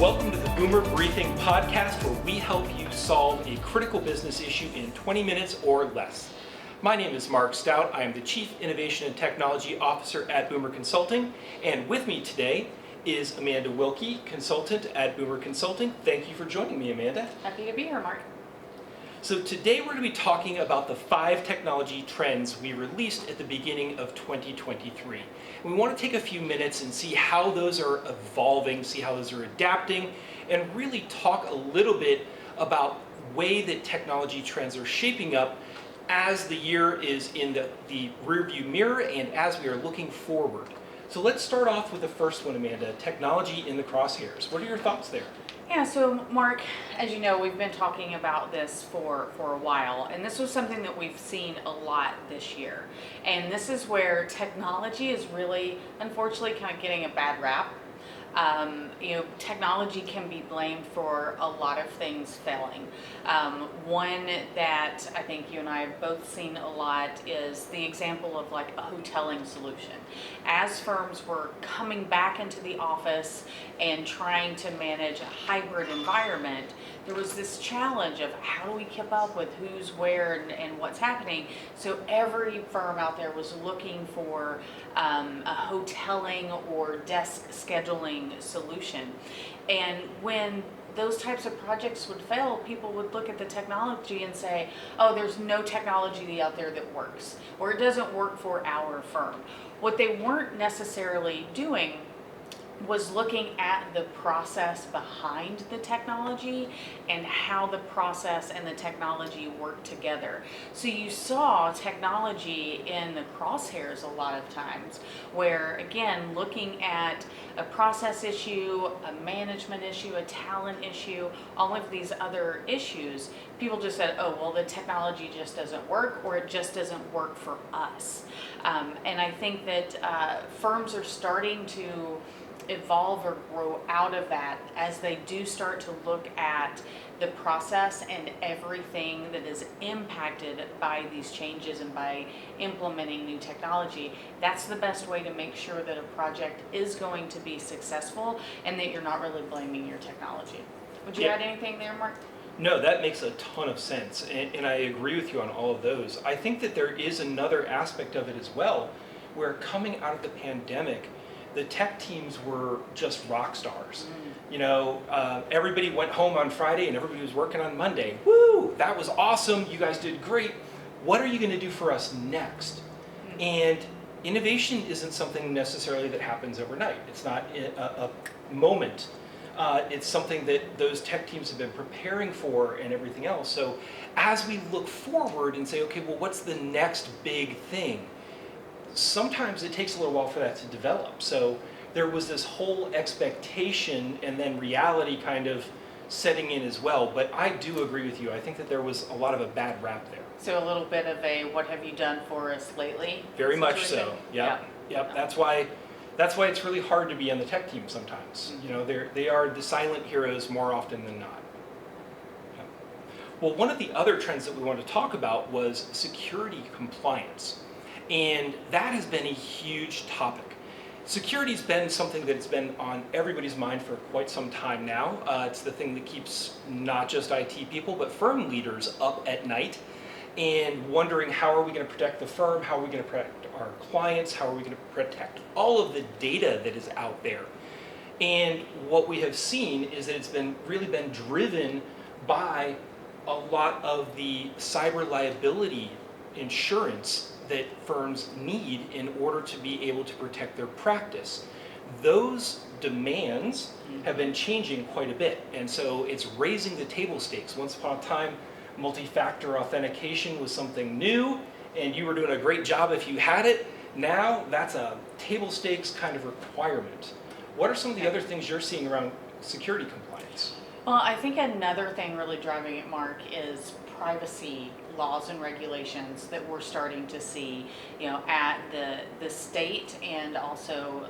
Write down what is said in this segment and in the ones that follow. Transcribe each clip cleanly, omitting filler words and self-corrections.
Welcome to the Boomer Briefing podcast, where we help you solve a critical business issue in 20 minutes or less. My name is Marc Staut. I am the Chief Innovation and Technology Officer at BoomerConsulting, and with me today is Amanda Wilkie, consultant at BoomerConsulting. Thank you for joining me, Amanda. Happy to be here, Mark. So today we're going to be talking about the 5 technology trends we released at the beginning of 2023. We want to take a few minutes and see how those are evolving, see how those are adapting, and really talk a little bit about the way that technology trends are shaping up as the year is in the rearview mirror and as we are looking forward. So let's start off with the first one, Amanda, technology in the crosshairs. What are your thoughts there? Yeah, so Mark, as you know, we've been talking about this for a while, and this was something that we've seen a lot this year. And this is where technology is really, unfortunately, kind of getting a bad rap. Technology can be blamed for a lot of things failing. One that I think you and I have both seen a lot is the example of like a hoteling solution. As firms were coming back into the office and trying to manage a hybrid environment, there was this challenge of how do we keep up with who's where and what's happening. So every firm out there was looking for a hoteling or desk scheduling solution. And when those types of projects would fail, people would look at the technology and say, oh, there's no technology out there that works, or it doesn't work for our firm. What they weren't necessarily doing was looking at the process behind the technology and how the process and the technology work together. So you saw technology in the crosshairs a lot of times, where again, looking at a process issue, a management issue, a talent issue, all of these other issues, people just said, oh, well, the technology just doesn't work, or it just doesn't work for us. And I think that firms are starting to evolve or grow out of that as they do start to look at the process and everything that is impacted by these changes and by implementing new technology. That's the best way to make sure that a project is going to be successful and that you're not really blaming your technology. Would you add anything there, Mark? No, that makes a ton of sense, and I agree with you on all of those. I think that there is another aspect of it as well, where coming out of the pandemic, the tech teams were just rock stars. Everybody went home on Friday and everybody was working on Monday. Woo, that was awesome. You guys did great. What are you going to do for us next? And innovation isn't something necessarily that happens overnight. It's not a moment. It's something that those tech teams have been preparing for and everything else. So as we look forward and say, okay, well, what's the next big thing? Sometimes it takes a little while for that to develop. So there was this whole expectation and then reality kind of setting in as well. But I do agree with you. I think that there was a lot of a bad rap there. So a little bit of a what have you done for us lately? Very much so. Yep. That's why it's really hard to be on the tech team sometimes. Mm-hmm. They are the silent heroes more often than not. Yeah. Well, one of the other trends that we wanted to talk about was security compliance. And that has been a huge topic. Security's been something that's been on everybody's mind for quite some time now. It's the thing that keeps not just IT people, but firm leaders up at night and wondering, how are we going to protect the firm? How are we going to protect our clients? How are we going to protect all of the data that is out there? And what we have seen is that it's really been driven by a lot of the cyber liability insurance that firms need in order to be able to protect their practice. Those demands have been changing quite a bit, and so it's raising the table stakes. Once upon a time, multi-factor authentication was something new, and you were doing a great job if you had it. Now that's a table stakes kind of requirement. What are some of the other things you're seeing around security compliance? Well, I think another thing really driving it, Mark, is privacy laws and regulations that we're starting to see, at the state and also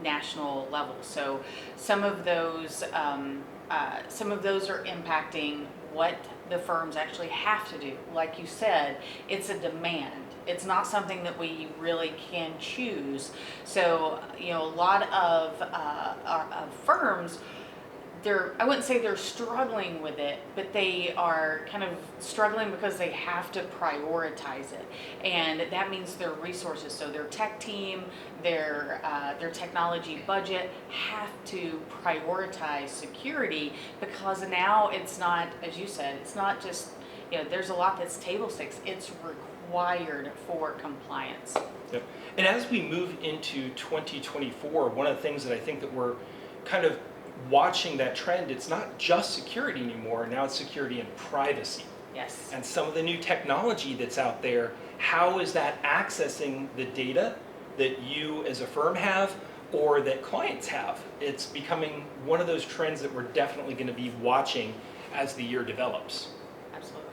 national level. So some of those are impacting what the firms actually have to do. Like you said, it's a demand. It's not something that we really can choose. So, a lot of firms I wouldn't say they're struggling with it, but they are kind of struggling because they have to prioritize it. And that means their resources, so their tech team, their technology budget have to prioritize security, because now it's not, as you said, it's not just, there's a lot that's table stakes. It's required for compliance. Yep. And as we move into 2024, one of the things that I think that we're kind of watching that trend, it's not just security anymore, now it's security and privacy. Yes. And some of the new technology that's out there, how is that accessing the data that you as a firm have or that clients have? It's becoming one of those trends that we're definitely going to be watching as the year develops. Absolutely.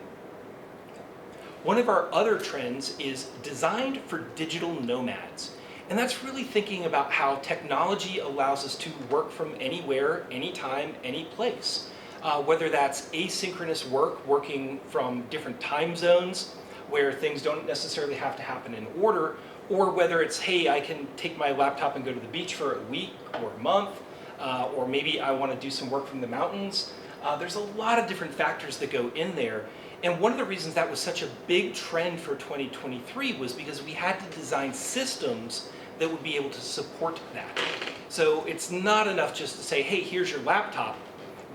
One of our other trends is designed for digital nomads. And that's really thinking about how technology allows us to work from anywhere, anytime, any place. Whether that's asynchronous work, working from different time zones where things don't necessarily have to happen in order, or whether it's, hey, I can take my laptop and go to the beach for a week or a month, or maybe I want to do some work from the mountains. There's a lot of different factors that go in there. And one of the reasons that was such a big trend for 2023 was because we had to design systems that would be able to support that. So it's not enough just to say, hey, here's your laptop.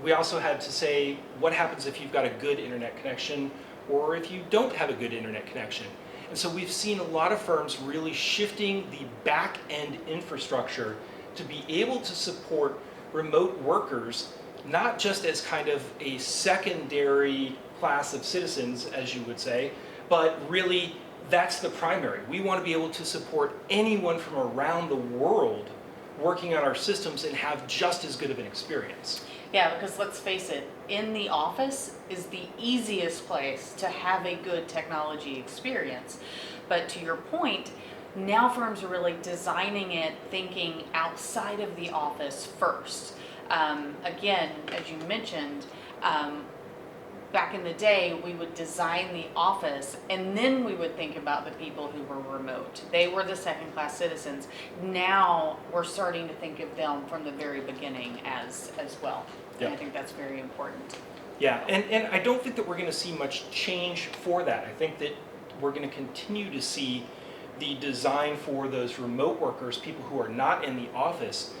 We also had to say, what happens if you've got a good internet connection or if you don't have a good internet connection? And so we've seen a lot of firms really shifting the back-end infrastructure to be able to support remote workers, not just as kind of a secondary class of citizens, as you would say, but really that's the primary. We want to be able to support anyone from around the world working on our systems and have just as good of an experience. Yeah, because let's face it, in the office is the easiest place to have a good technology experience. But to your point, now firms are really designing it thinking outside of the office first. Again, as you mentioned, back in the day, we would design the office and then we would think about the people who were remote. They were the second-class citizens. Now we're starting to think of them from the very beginning as well. Yep. And I think that's very important. Yeah, and I don't think that we're going to see much change for that. I think that we're going to continue to see the design for those remote workers, people who are not in the office.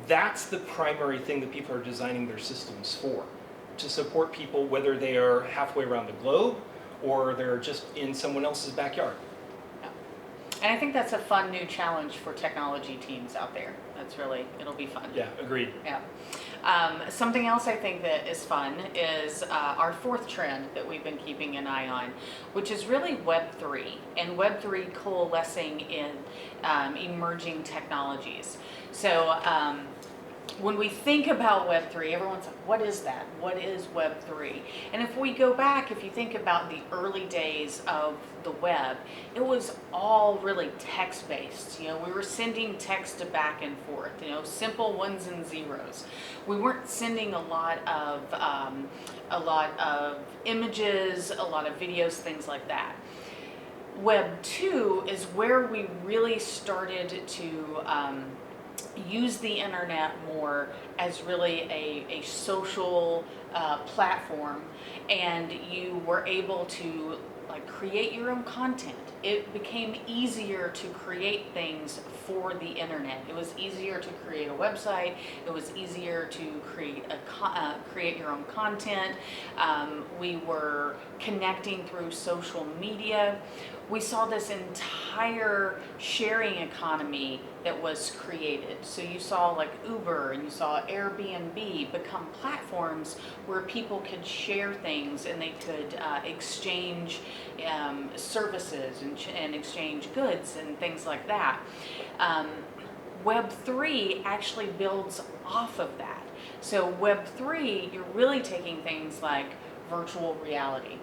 That's the primary thing that people are designing their systems for, to support people whether they are halfway around the globe or they're just in someone else's backyard. Yeah. And I think that's a fun new challenge for technology teams out there. That's really, it'll be fun. Yeah, agreed. Yeah. Something else I think that is fun is our fourth trend that we've been keeping an eye on, which is really Web3, and Web3 coalescing in emerging technologies. So when we think about Web3, everyone's like, what is that? What is Web3? And if we go back, if you think about the early days of the web, it was all really text-based. We were sending text back and forth, simple ones and zeros. We weren't sending a lot of images, a lot of videos, things like that. Web 2 is where we really started to use the internet more as really a social platform, and you were able to create your own content. It became easier to create things for the internet. It was easier to create a website. It was easier to create create your own content. We were connecting through social media. We saw this entire sharing economy that was created. So you saw Uber and you saw Airbnb become platforms where people could share things and they could exchange services and exchange goods and things like that. Web3 actually builds off of that. So Web3, you're really taking things like virtual reality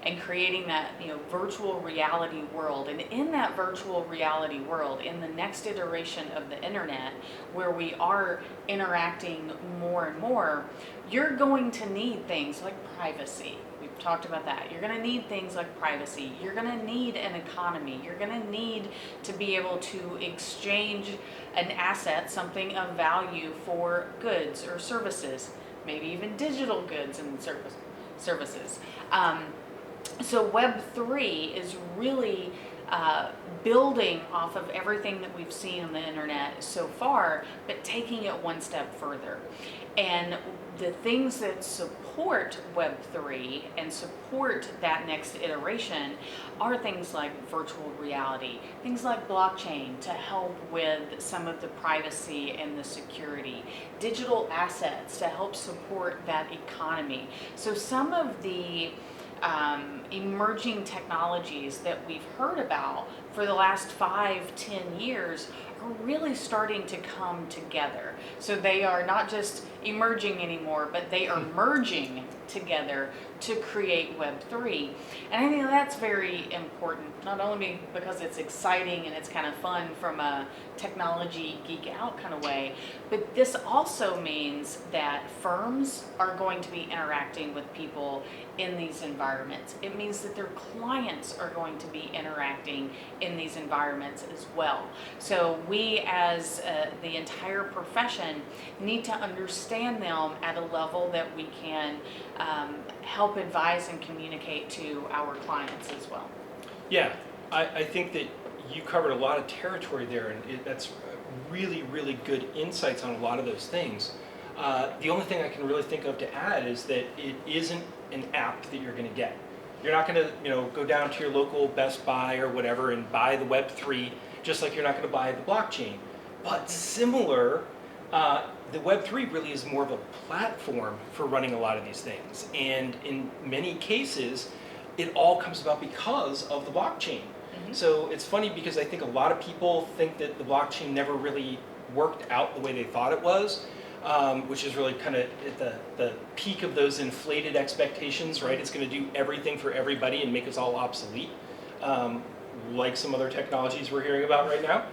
and creating that virtual reality world. And in that virtual reality world, in the next iteration of the internet, where we are interacting more and more, you're going to need things like privacy. We've talked about that. You're going to need things like privacy. You're going to need an economy. You're going to need to be able to exchange an asset, something of value, for goods or services. maybe even digital goods and services. So Web3 is really building off of everything that we've seen on the internet so far, but taking it one step further. And the things that support Web3 and support that next iteration are things like virtual reality, things like blockchain to help with some of the privacy and the security, digital assets to help support that economy. So some of the emerging technologies that we've heard about for the last 5-10 years are really starting to come together. So they are not just emerging anymore, but they are merging together to create Web3. And I think that's very important, not only because it's exciting and it's kind of fun from a technology geek out kind of way, but this also means that firms are going to be interacting with people in these environments. It means that their clients are going to be interacting in these environments as well. So we as the entire profession need to understand them at a level that we can help advise and communicate to our clients as well. Yeah, I think that you covered a lot of territory there, and that's really, really good insights on a lot of those things. The only thing I can really think of to add is that it isn't an app that you're going to get. You're not going to, go down to your local Best Buy or whatever and buy the Web3, just like you're not going to buy the blockchain. But similar, the Web3 really is more of a platform for running a lot of these things. And in many cases, it all comes about because of the blockchain. Mm-hmm. So it's funny because I think a lot of people think that the blockchain never really worked out the way they thought it was. Which is really kind of at the peak of those inflated expectations, right? It's going to do everything for everybody and make us all obsolete, like some other technologies we're hearing about right now.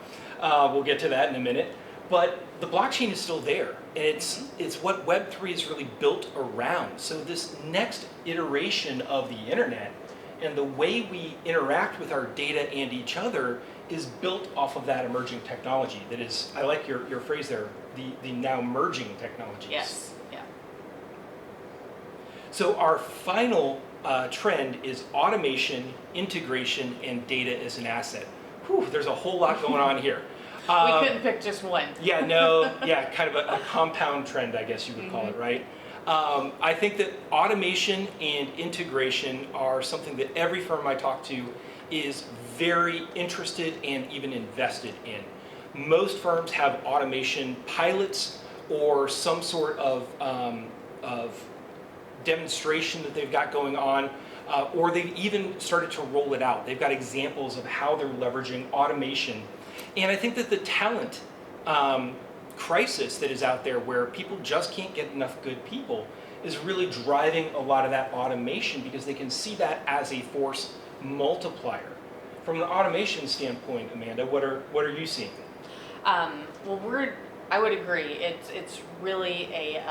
We'll get to that in a minute. But the blockchain is still there, and it's what Web3 is really built around. So this next iteration of the internet and the way we interact with our data and each other is built off of that emerging technology. That is, I like your phrase there, the now merging technologies. Yes, yeah. So our final trend is automation, integration, and data as an asset. Whew, there's a whole lot going on here. We couldn't pick just one. Kind of a compound trend, I guess you would call it, right? I think that automation and integration are something that every firm I talk to is very interested and even invested in. Most firms have automation pilots or some sort of demonstration that they've got going on, or they've even started to roll it out. They've got examples of how they're leveraging automation. And I think that the talent crisis that is out there where people just can't get enough good people is really driving a lot of that automation because they can see that as a force multiplier. From an automation standpoint, Amanda, what are you seeing? I would agree. It's really a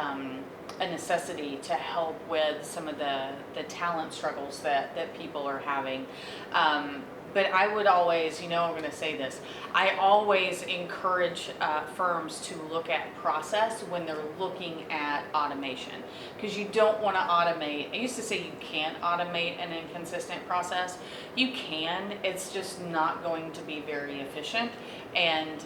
necessity to help with some of the talent struggles that people are having. But I would always, I'm going to say this, I always encourage firms to look at process when they're looking at automation. Because you don't want to automate. I used to say you can't automate an inconsistent process. You can, it's just not going to be very efficient. And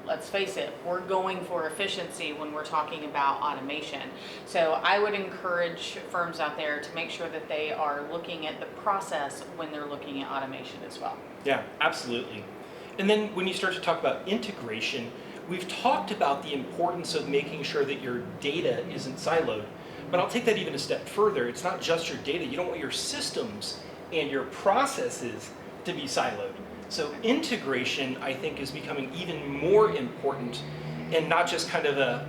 let's face it, we're going for efficiency when we're talking about automation. So I would encourage firms out there to make sure that they are looking at the process when they're looking at automation as well. Yeah, absolutely. And then when you start to talk about integration, we've talked about the importance of making sure that your data isn't siloed. But I'll take that even a step further. It's not just your data. You don't want your systems and your processes to be siloed. So integration, I think, is becoming even more important, and not just kind of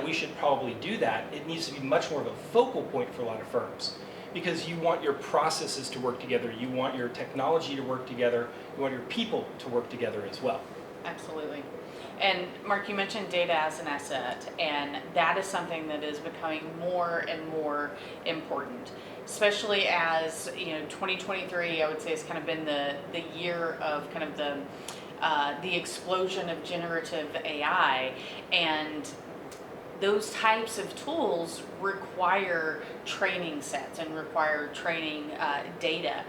we should probably do that. It needs to be much more of a focal point for a lot of firms, because you want your processes to work together, you want your technology to work together, you want your people to work together as well. Absolutely. And Mark, you mentioned data as an asset, and that is something that is becoming more and more important. Especially as 2023, I would say, has kind of been the year of kind of the explosion of generative AI, and those types of tools require training sets and require training data.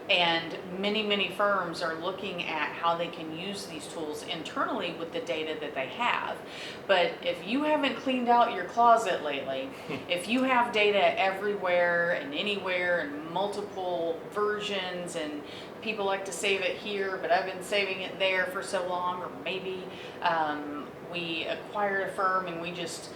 And many firms are looking at how they can use these tools internally with the data that they have. But if you haven't cleaned out your closet lately, if you have data everywhere and anywhere and multiple versions, and people like to save it here, but I've been saving it there for so long, or maybe we acquired a firm and we just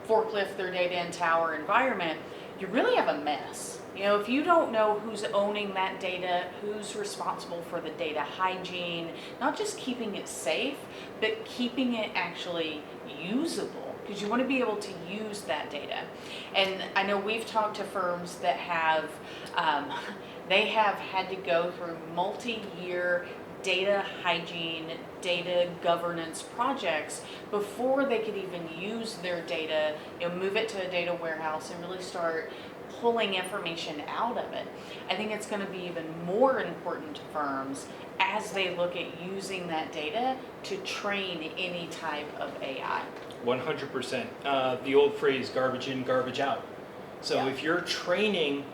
forklift their data into our environment, you really have a mess. You know, if you don't know who's owning that data, who's responsible for the data hygiene, not just keeping it safe, but keeping it actually usable, because you want to be able to use that data. And I know we've talked to firms that have, they have had to go through multi-year data hygiene, data governance projects before they could even use their data, you know, move it to a data warehouse and really start pulling information out of it. I think it's going to be even more important to firms as they look at using that data to train any type of AI. 100%. The old phrase, garbage in, garbage out. So if you're training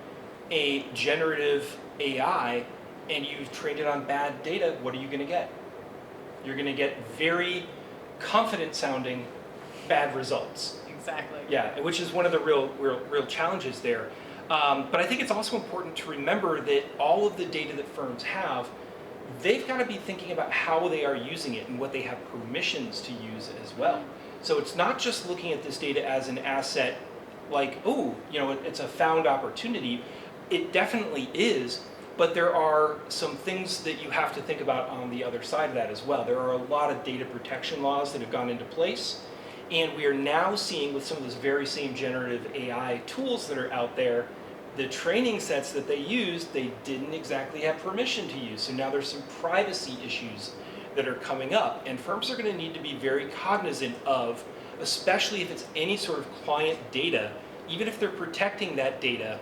a generative AI and you've trained it on bad data, what are you going to get? You're going to get very confident sounding bad results. Exactly. Yeah, which is one of the real challenges there. But I think it's also important to remember that all of the data that firms have, they've got to be thinking about how they are using it and what they have permissions to use as well. So it's not just looking at this data as an asset like, oh, you know, it's a found opportunity. It definitely is, but there are some things that you have to think about on the other side of that as well. There are a lot of data protection laws that have gone into place. And we are now seeing with some of those very same generative AI tools that are out there, the training sets that they used, they didn't exactly have permission to use. So now there's some privacy issues that are coming up. And firms are going to need to be very cognizant of, especially if it's any sort of client data, even if they're protecting that data,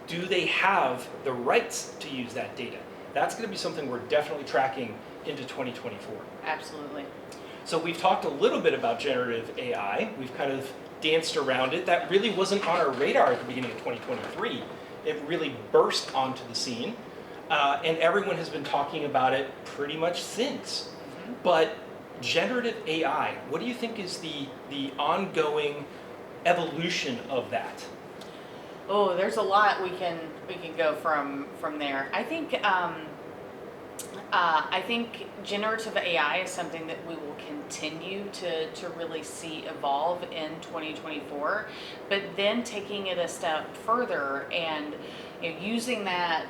do they have the rights to use that data? That's going to be something we're definitely tracking into 2024. Absolutely. So we've talked a little bit about generative AI. We've kind of danced around it. That really wasn't on our radar at the beginning of 2023. It really burst onto the scene, and everyone has been talking about it pretty much since. But generative AI, what do you think is the ongoing evolution of that? Oh, there's a lot we can go from there. I think generative AI is something that we will continue to really see evolve in 2024, but then taking it a step further and, you know, using that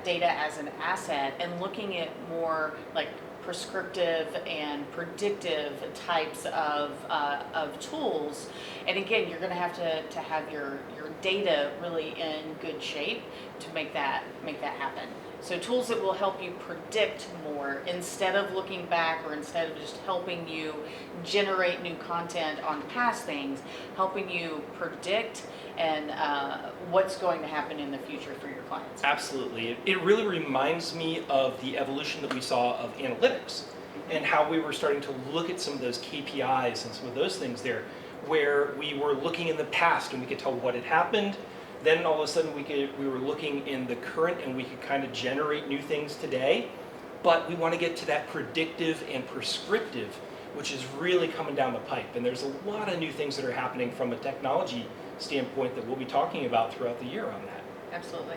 data as an asset and looking at more like prescriptive and predictive types of tools. And again, you're going to have your data really in good shape to make that happen. So tools that will help you predict more instead of looking back, or instead of just helping you generate new content on past things, helping you predict and what's going to happen in the future for your clients. Absolutely. It really reminds me of the evolution that we saw of analytics and how we were starting to look at some of those KPIs and some of those things there, where we were looking in the past and we could tell what had happened. Then all of a sudden we were looking in the current and we could kind of generate new things today. But we want to get to that predictive and prescriptive, which is really coming down the pipe. And there's a lot of new things that are happening from a technology standpoint that we'll be talking about throughout the year on that. Absolutely.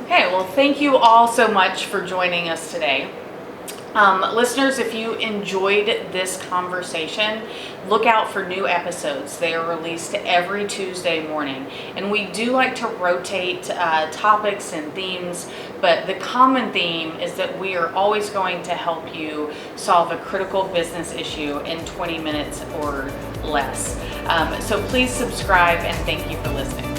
Okay, well, thank you all so much for joining us today. Listeners, if you enjoyed this conversation, look out for new episodes. They are released every Tuesday morning. And we do like to rotate topics and themes, but the common theme is that we are always going to help you solve a critical business issue in 20 minutes or less. So please subscribe, and thank you for listening.